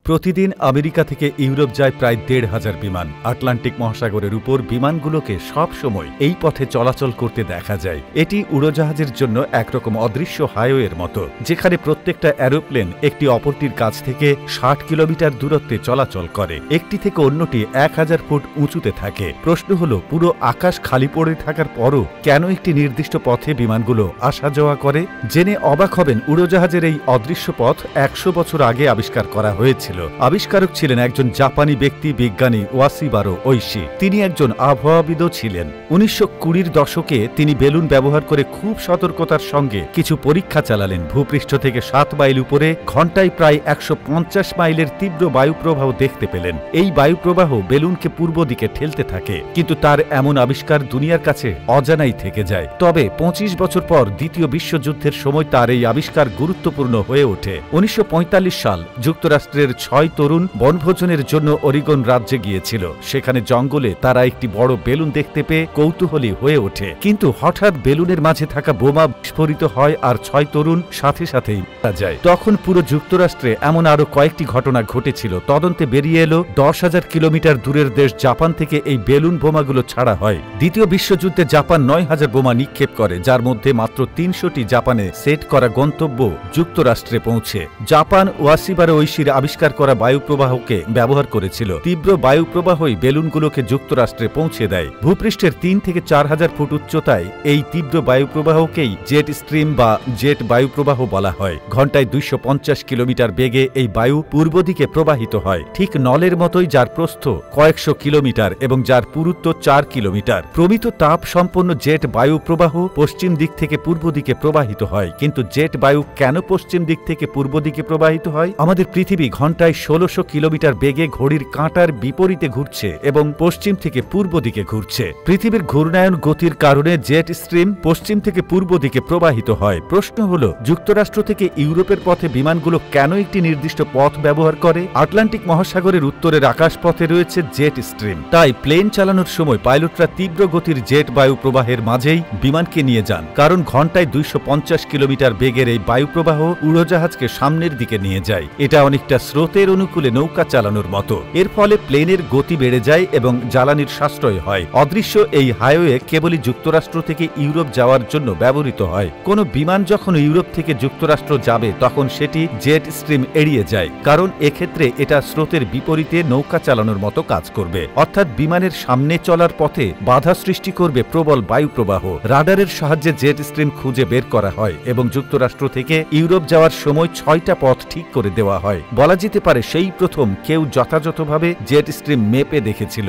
প্রতিদিন আমেরিকা থেকে ইউরোপ যায় প্রায় ১,৫০০ বিমান। আটলান্টিক মহাসাগরের উপর বিমানগুলোকে সব সময় এই পথে চলাচল করতে দেখা যায়। এটি উড়োজাহাজের জন্য একরকম অদৃশ্য হাইওয়ের মতো, যেখানে প্রত্যেকটা অ্যারোপ্লেন একটি অপরটির কাছ থেকে ৬০ কিলোমিটার দূরত্বে চলাচল করে। একটি থেকে অন্যটি ১,০০০ ফুট উঁচুতে থাকে। প্রশ্ন হলো, পুরো আকাশ খালি পড়ে থাকার পরও কেন একটি নির্দিষ্ট পথে বিমানগুলো আসা যাওয়া করে? জেনে অবাক হবেন, উড়োজাহাজের এই অদৃশ্য পথ ১০০ বছর আগে আবিষ্কার করা হয়েছিল। আবিষ্কারক ছিলেন একজন জাপানি ব্যক্তি, বিজ্ঞানী ওয়াসিবারো ওইশি। তিনি একজন আবহাওয়াবিদও ছিলেন। ১৯২০-র দশকে তিনি বেলুন ব্যবহার করে খুব সতর্কতার সঙ্গে কিছু পরীক্ষা চালালেন। ভূপৃষ্ঠ থেকে ৭ মাইল উপরে ঘণ্টায় প্রায় ১৫০ মাইলের তীব্র বায়ুপ্রবাহ দেখতে পেলেন। এই বায়ুপ্রবাহ বেলুনকে পূর্ব দিকে ঠেলতে থাকে, কিন্তু তার এমন আবিষ্কার দুনিয়ার কাছে অজানাই থেকে যায়। তবে ২৫ বছর পর দ্বিতীয় বিশ্বযুদ্ধের সময় তার এই আবিষ্কার গুরুত্বপূর্ণ হয়ে ওঠে। ১৯৪৫ সাল যুক্তরাষ্ট্রের ৬ তরুণ বনভোজনের জন্য অরিগন রাজ্যে গিয়েছিল। সেখানে জঙ্গলে তারা একটি বড় বেলুন দেখতে পেয়ে কৌতূহলী হয়ে ওঠে, কিন্তু হঠাৎ বেলুনের মাঝে থাকা বোমা বিস্ফোরিত হয় আর ৬ তরুণ সাথে সাথেই মারা যায়। তখন পুরো যুক্তরাষ্ট্রে এমন আরো কয়েকটি ঘটনা ঘটেছিল। তদন্তে বেরিয়ে এলো ১০,০০০ কিলোমিটার দূরের দেশ জাপান থেকে এই বেলুন বোমাগুলো ছাড়া হয়। দ্বিতীয় বিশ্বযুদ্ধে জাপান ৯,০০০ বোমা নিক্ষেপ করে, যার মধ্যে মাত্র ৩০০টি জাপানে সেট করা গন্তব্য যুক্তরাষ্ট্রে পৌঁছে। জাপান ওয়াসিবারো ওইশির আবিষ্কার করা বায়ুপ্রবাহকে ব্যবহার করেছিল। তীব্র বায়ুপ্রবাহই বেলুনগুলোকে যুক্তরাষ্ট্রে পৌঁছে দেয়। ভূপৃষ্ঠের ৩ থেকে ৪,০০০ ফুট উচ্চতায় এই তীব্র বায়ুপ্রবাহকেই জেট স্ট্রিম বা জেট বায়ুপ্রবাহ বলা হয়। ঘণ্টায় ২৫০ কিলোমিটার বেগে এই বায়ু পূর্ব দিকে প্রবাহিত হয়, ঠিক নলের মতোই, যার প্রস্থ কয়েকশো কিলোমিটার এবং যার পুরুত্ব ৪ কিলোমিটার। প্রমিত তাপ সম্পন্ন জেট বায়ু প্রবাহ পশ্চিম দিক থেকে পূর্ব দিকে প্রবাহিত হয়। কিন্তু জেট বায়ু কেন পশ্চিম দিক থেকে পূর্ব দিকে প্রবাহিত হয়? আমাদের পৃথিবী ঘণ্টায় ১৬০০ কিলোমিটার বেগে ঘড়ির কাঁটার বিপরীতে ঘুরছে এবং পশ্চিম থেকে পূর্ব দিকে ঘুরছে। পৃথিবীর ঘূর্ণায়ন গতির কারণে জেট স্ট্রিম পশ্চিম থেকে পূর্ব দিকে প্রবাহিত হয়। প্রশ্ন হলো, যুক্তরাষ্ট্র থেকে ইউরোপের পথে বিমানগুলো কেন একটি নির্দিষ্ট পথ ব্যবহার করে? আটলান্টিক মহাসাগরের উত্তরের আকাশপথে রয়েছে জেট স্ট্রিম। তাই প্লেন চালানোর সময় পাইলটরা তীব্র গতির জেট বায়ু প্রবাহের মাঝেই বিমানকে নিয়ে যান, কারণ ঘণ্টায় ২৫০ কিলোমিটার বেগের এই বায়ুপ্রবাহ উড়োজাহাজকে সামনের দিকে নিয়ে যায়। এটা অনেকটা স্রোতের অনুকূলে নৌকা চালানোর মতো। এর ফলে প্লেনের গতি বেড়ে যায় এবং জ্বালানির সাশ্রয় হয়। অদৃশ্য এই হাইওয়ে কেবলই যুক্তরাষ্ট্র থেকে ইউরোপ যাওয়ার জন্য ব্যবহৃত হয়। কোনো বিমান যখন ইউরোপ থেকে যুক্তরাষ্ট্র যাবে, তখন সেটি জেট স্ট্রিম এড়িয়ে যায়, কারণ এক্ষেত্রে এটা স্রোতের বিপরীতে নৌকা চালানোর মতো কাজ করবে। অর্থাৎ বিমানের সামনে চলার পথে বাধা সৃষ্টি করবে প্রবল বায়ুপ্রবাহ। রাডারের সাহায্যে জেট স্ট্রিম খুঁজে বের করা হয় এবং যুক্তরাষ্ট্র থেকে ইউরোপ যাওয়ার সময় ৬টা পথ ঠিক করে দেওয়া হয়। বলা যেতে পারে সেই প্রথম কেউ যথাযথভাবে জেট স্ট্রিম মেপে দেখেছিল।